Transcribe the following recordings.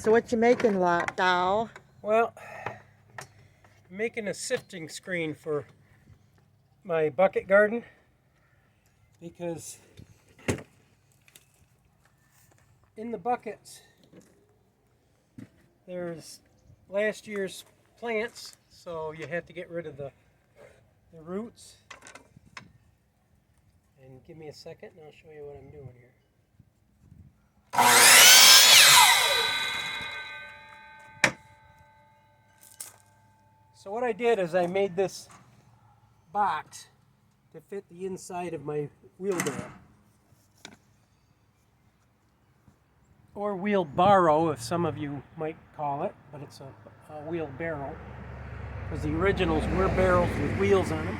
So what you making, Dow? Well, I'm making a sifting screen for my bucket garden because in the buckets there's last year's plants, so you have to get rid of the roots. And give me a second and I'll show you what I'm doing here. So what I did is I made this box to fit the inside of my wheelbarrow. Or wheelbarrow, if some of you might call it, but it's a wheelbarrow. Because the originals were barrels with wheels on them.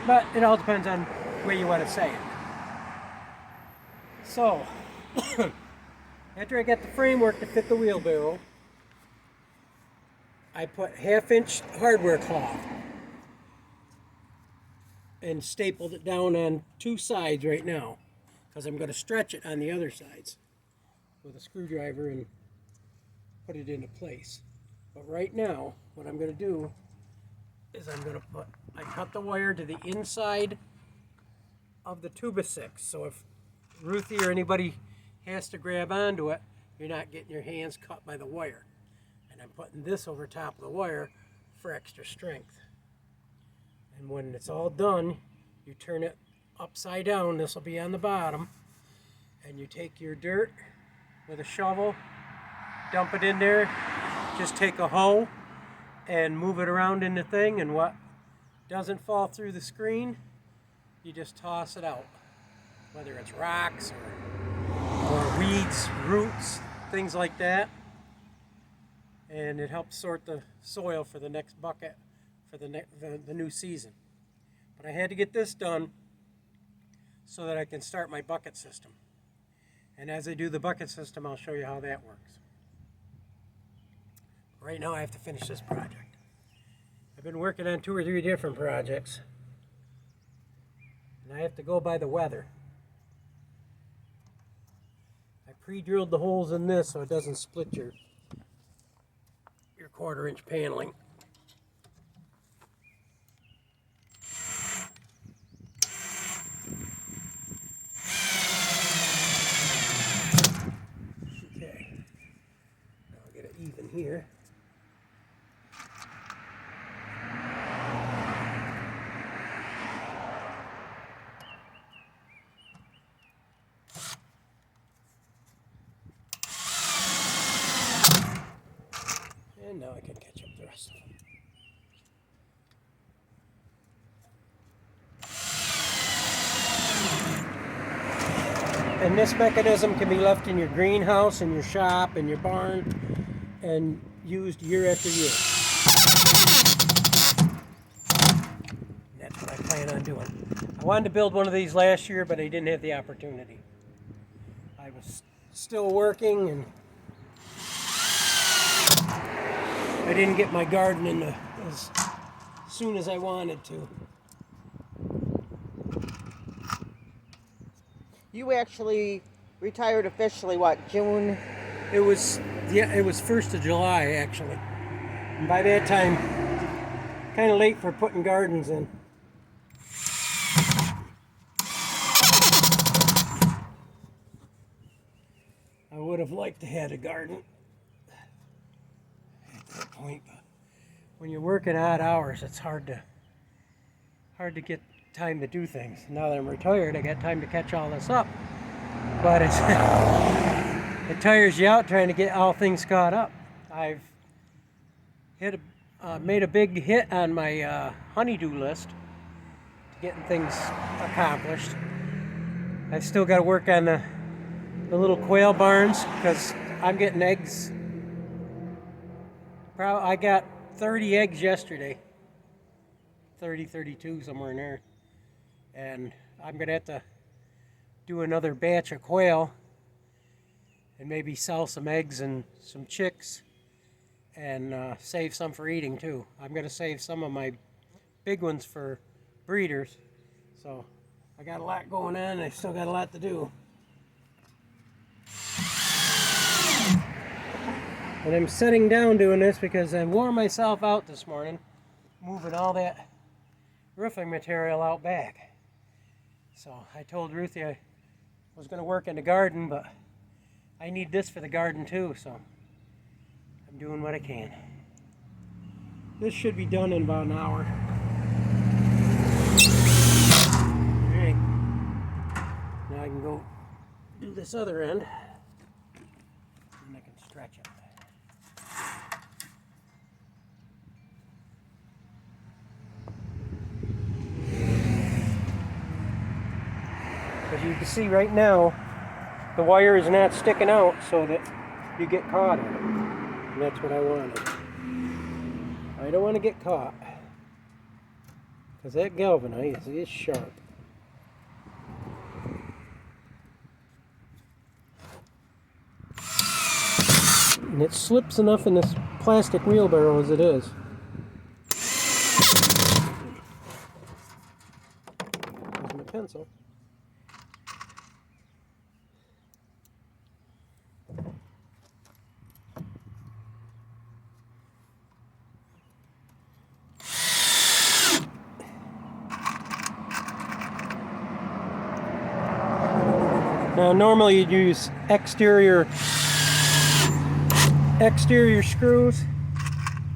But it all depends on where you want to say it. So, after I got the framework to fit the wheelbarrow, I put 1/2-inch hardware cloth and stapled it down on two sides right now, because I'm going to stretch it on the other sides with a screwdriver and put it into place. But right now, what I'm going to do is I cut the wire to the inside of the 2x6. So if Ruthie or anybody has to grab onto it, you're not getting your hands cut by the wire. And I'm putting this over top of the wire for extra strength. And when it's all done, you turn it upside down. This will be on the bottom. And you take your dirt with a shovel, dump it in there, just take a hoe and move it around in the thing, and what doesn't fall through the screen, you just toss it out. Whether it's rocks or weeds, roots, things like that. And it helps sort the soil for the next bucket for the new season. But I had to get this done so that I can start my bucket system. And as I do the bucket system, I'll show you how that works. Right now I have to finish this project. I've been working on 2 or 3 different projects, and I have to go by the weather. I pre-drilled the holes in this so it doesn't split your 1/4-inch paneling. Okay, now I'll get it even here. And now I can catch up the rest of them. And this mechanism can be left in your greenhouse, in your shop, in your barn, and used year after year. And that's what I plan on doing. I wanted to build one of these last year, but I didn't have the opportunity. I was still working, and I didn't get my garden in as soon as I wanted to. You actually retired officially, what, June? It was 1st of July, actually. And by that time, kind of late for putting gardens in. I would have liked to have a garden at that point, but when you're working odd hours, it's hard to get time to do things. Now that I'm retired, I got time to catch all this up. But it tires you out trying to get all things caught up. I've made a big hit on my honeydew list to getting things accomplished. I still got to work on the little quail barns because I'm getting eggs. I got 30 eggs yesterday. 30, 32, somewhere in there. And I'm going to have to do another batch of quail and maybe sell some eggs and some chicks and save some for eating too. I'm going to save some of my big ones for breeders. So I got a lot going on and I still got a lot to do. And I'm sitting down doing this because I wore myself out this morning moving all that roofing material out back. So I told Ruthie I was going to work in the garden, but I need this for the garden too, so I'm doing what I can. This should be done in about an hour. Alright, now I can go do this other end, and I can stretch it. As you can see right now, the wire is not sticking out so that you get caught in it. And that's what I wanted. I don't want to get caught, because that galvanized is sharp. And it slips enough in this plastic wheelbarrow as it is. There's my pencil. Now normally you'd use exterior screws,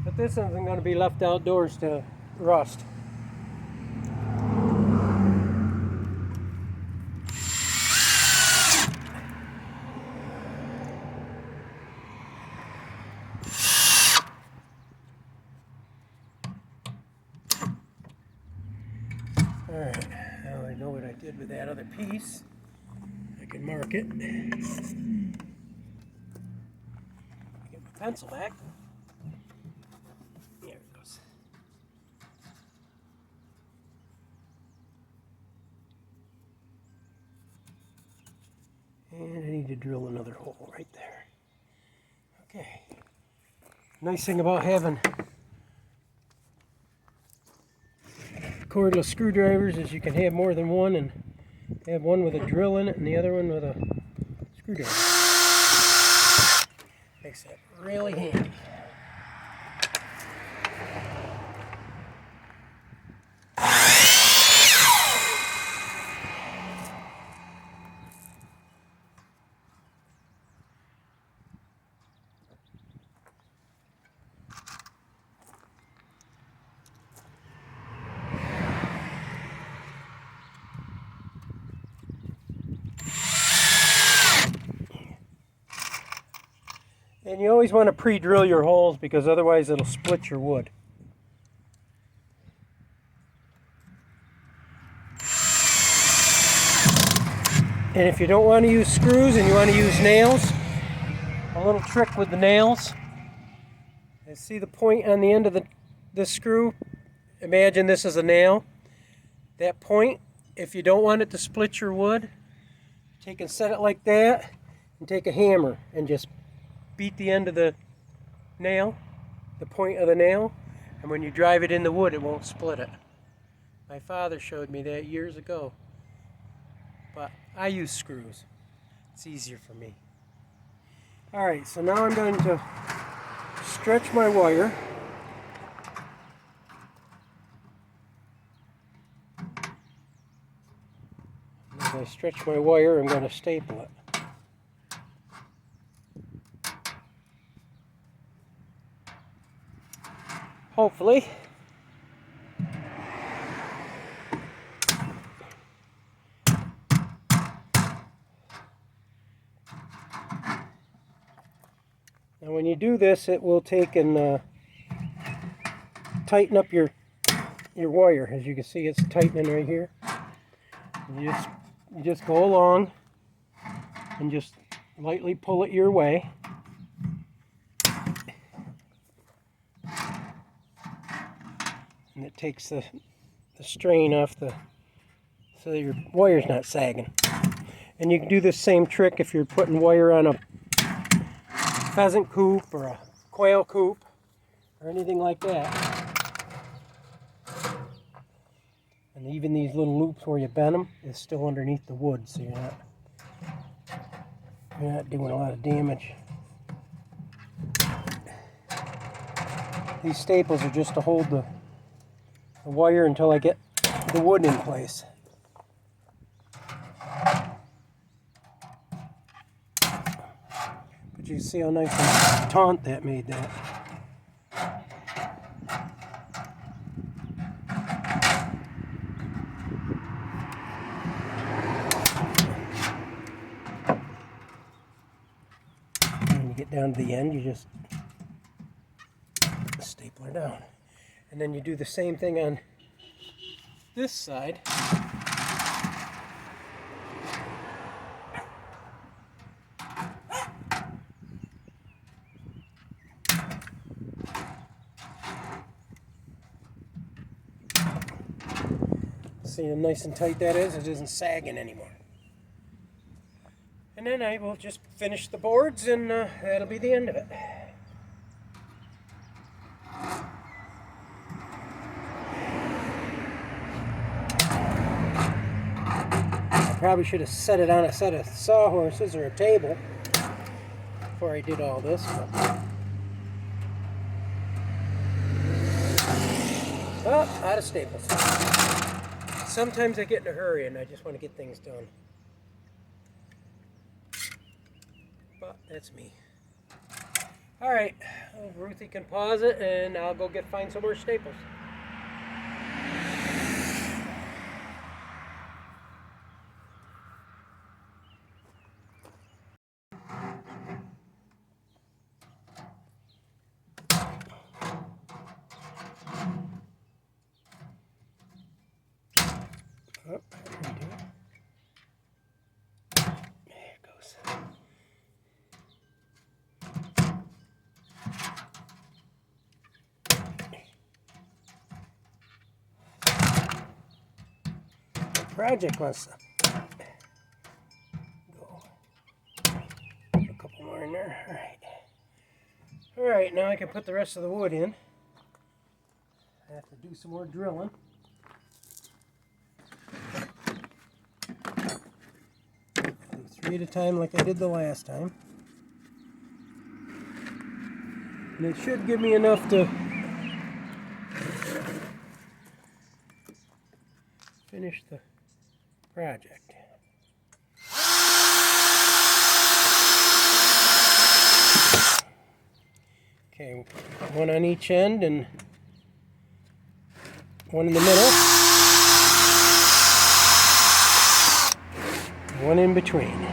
but this isn't going to be left outdoors to rust. Alright, now I know what I did with that other piece. I can mark it. Get my pencil back. There it goes. And I need to drill another hole right there. Okay. Nice thing about having cordless screwdrivers is you can have more than one, and have one with a drill in it and the other one with a screwdriver. Makes that really handy. And you always want to pre-drill your holes, because otherwise it'll split your wood. And if you don't want to use screws and you want to use nails, a little trick with the nails is, see the point on the end of the screw? Imagine this is a nail. That point, if you don't want it to split your wood, take and set it like that, and take a hammer and just beat the end of the nail, the point of the nail, and when you drive it in the wood, it won't split it. My father showed me that years ago, but I use screws. It's easier for me. Alright, so now I'm going to stretch my wire. As I stretch my wire, I'm going to staple it. Hopefully. Now when you do this, it will take and tighten up your wire. As you can see, it's tightening right here. You just go along and just lightly pull it your way. And it takes the strain off so that your wire's not sagging. And you can do this same trick if you're putting wire on a pheasant coop or a quail coop or anything like that. And even these little loops where you bend them is still underneath the wood, so you're not doing a lot of damage. These staples are just to hold the wire until I get the wood in place. But you see how nice and taut that made that. When you get down to the end, you just stapler down. And then you do the same thing on this side. See how nice and tight that is? It isn't sagging anymore. And then I will just finish the boards, and that'll be the end of it. I probably should have set it on a set of sawhorses or a table before I did all this. But out of staples. Sometimes I get in a hurry and I just want to get things done. But that's me. Alright, Ruthie can pause it and I'll go find some more staples. Oh, there it goes. The project wants to go. Put a couple more in there. Alright. Alright, now I can put the rest of the wood in. I have to do some more drilling. Three at a time like I did the last time. And it should give me enough to finish the project. Okay, one on each end and one in the middle. One in between.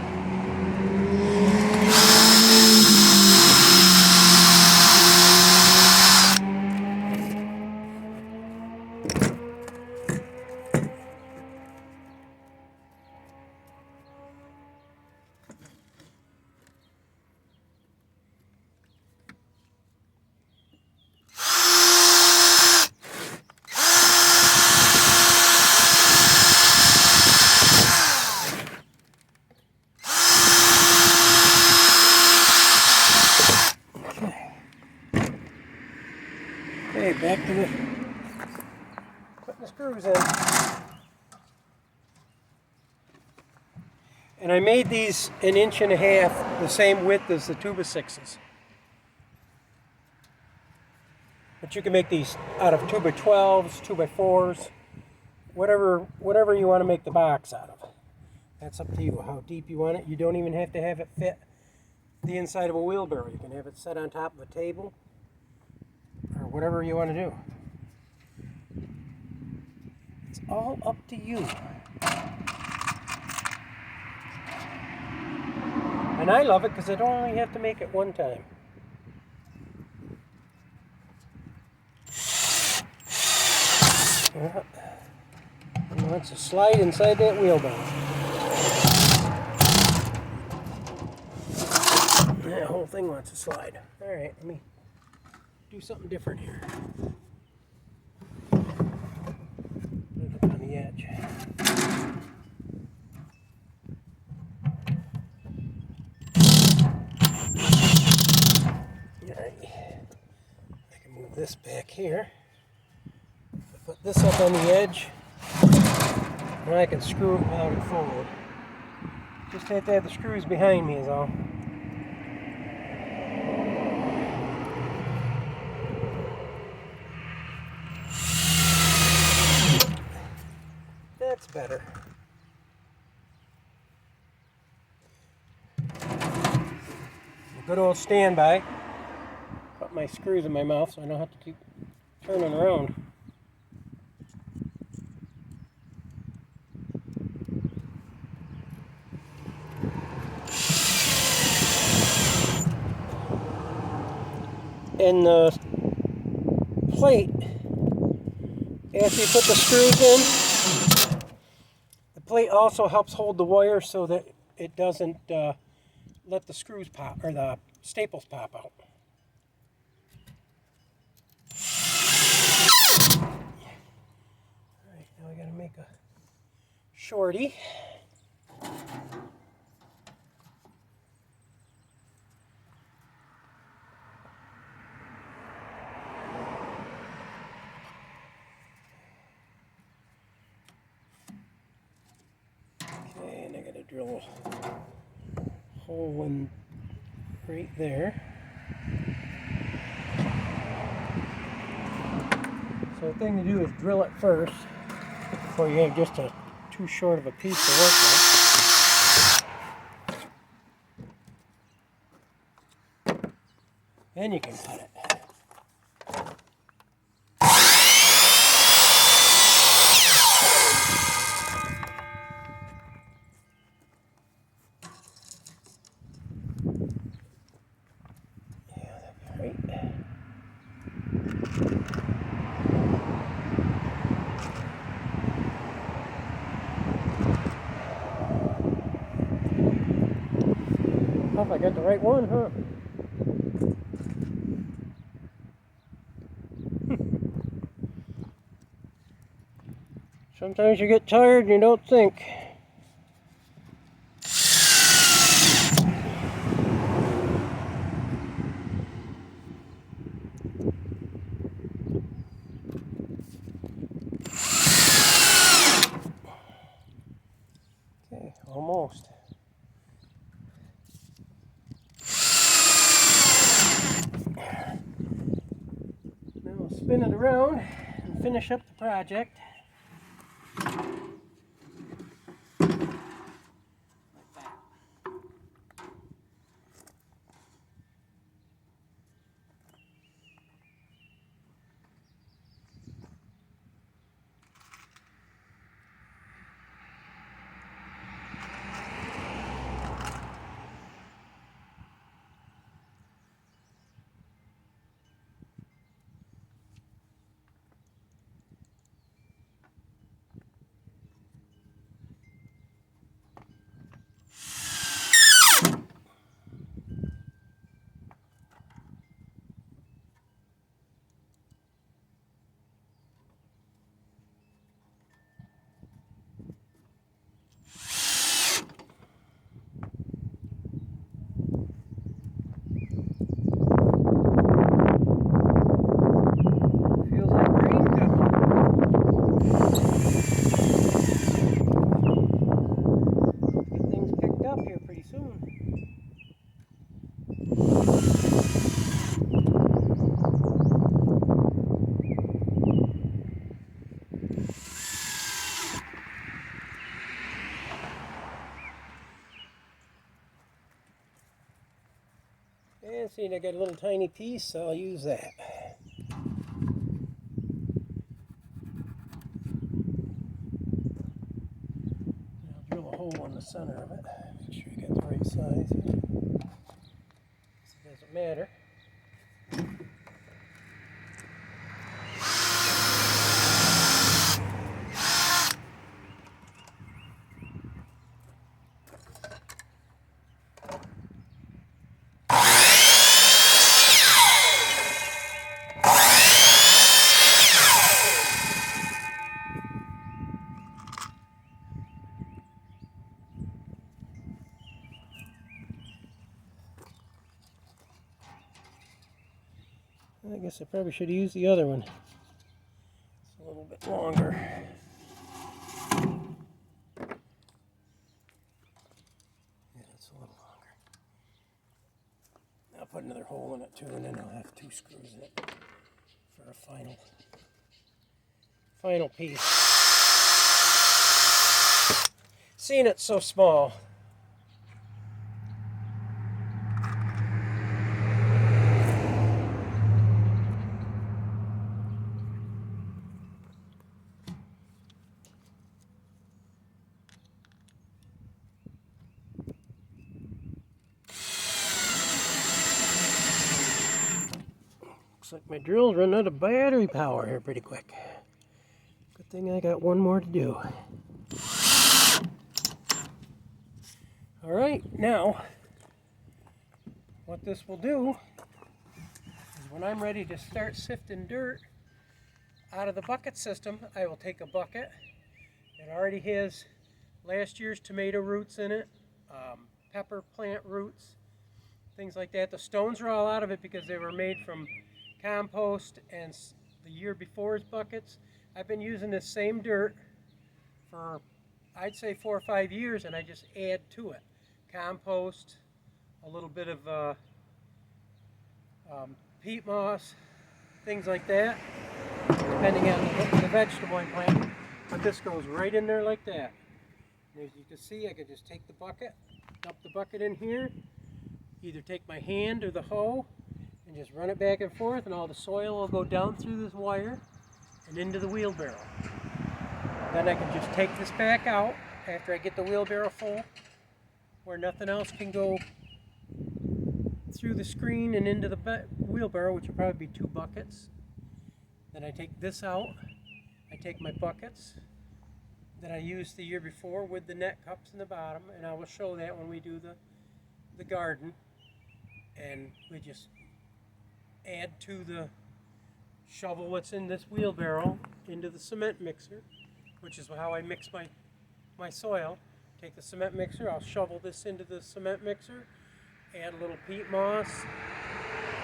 Okay, back to putting the screws in. And I made these 1.5 inches, the same width as the 2x6s. But you can make these out of 2x12s, 2x4s, whatever you want to make the box out of. That's up to you, how deep you want it. You don't even have to have it fit the inside of a wheelbarrow. You can have it set on top of a table, or whatever you want to do. It's all up to you. And I love it because I don't only have to make it one time. Yeah. And it wants to slide inside that wheelbarrow. That whole thing wants to slide. Alright, let me do something different here. Put it up on the edge. Alright. I can move this back here. Put this up on the edge. Now I can screw it without it forward. Just have to have the screws behind me is all. That's better. Good old standby. Put my screws in my mouth so I don't have to keep turning around. And the plate, after you put the screws in, the plate also helps hold the wire so that it doesn't let the screws pop, or the staples pop out. Alright, now I gotta make a shorty. Okay, and I gotta drill a hole in right there. So the thing to do is drill it first before you have just too short of a piece to work with. Then you can cut it. Hope I got the right one, huh? Sometimes you get tired and you don't think. Okay, almost. Now we'll spin it around and finish up the project. And see, I got a little tiny piece, so I'll use that. I'll drill a hole in the center of it. Make sure you got the right size. It doesn't matter. I guess I probably should have used the other one. It's a little bit longer. Yeah, it's a little longer. I'll put another hole in it too, and then I'll have 2 screws in it for a final piece. seeing it so small. Looks like my drill's running out of battery power here pretty quick. Good thing I got one more to do. Alright, now what this will do is when I'm ready to start sifting dirt out of the bucket system, I will take a bucket. It already has last year's tomato roots in it, pepper plant roots, things like that. The stones are all out of it because they were made from compost and the year before's buckets. I've been using this same dirt for, I'd say, 4 or 5 years, and I just add to it compost, a little bit of peat moss, things like that, depending on the vegetable I plant. But this goes right in there like that. And as you can see, I can just take the bucket, dump the bucket in here, either take my hand or the hoe and just run it back and forth, and all the soil will go down through this wire and into the wheelbarrow. Then I can just take this back out after I get the wheelbarrow full, where nothing else can go through the screen and into the wheelbarrow, which will probably be 2 buckets. Then I take this out, I take my buckets that I used the year before with the net cups in the bottom, and I will show that when we do the garden. And we just add to the shovel what's in this wheelbarrow into the cement mixer, which is how I mix my soil. Take the cement mixer, I'll shovel this into the cement mixer, add a little peat moss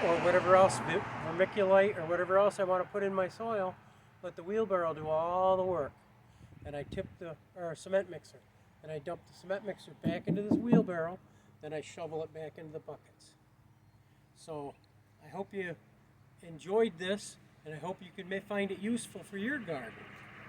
or whatever else, vermiculite or whatever else I want to put in my soil. Let the wheelbarrow do all the work. And I tip the cement mixer, and I dump the cement mixer back into this wheelbarrow, then I shovel it back into the buckets. So I hope you enjoyed this, and I hope you can find it useful for your garden.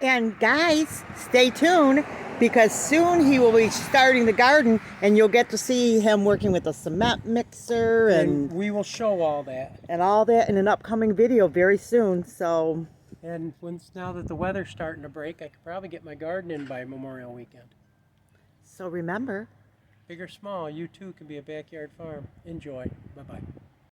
And guys, stay tuned, because soon he will be starting the garden, and you'll get to see him working with a cement mixer and we will show all that. And all that in an upcoming video very soon. So, and now that the weather's starting to break, I could probably get my garden in by Memorial Weekend. So remember, big or small, you too can be a backyard farm. Enjoy. Bye-bye.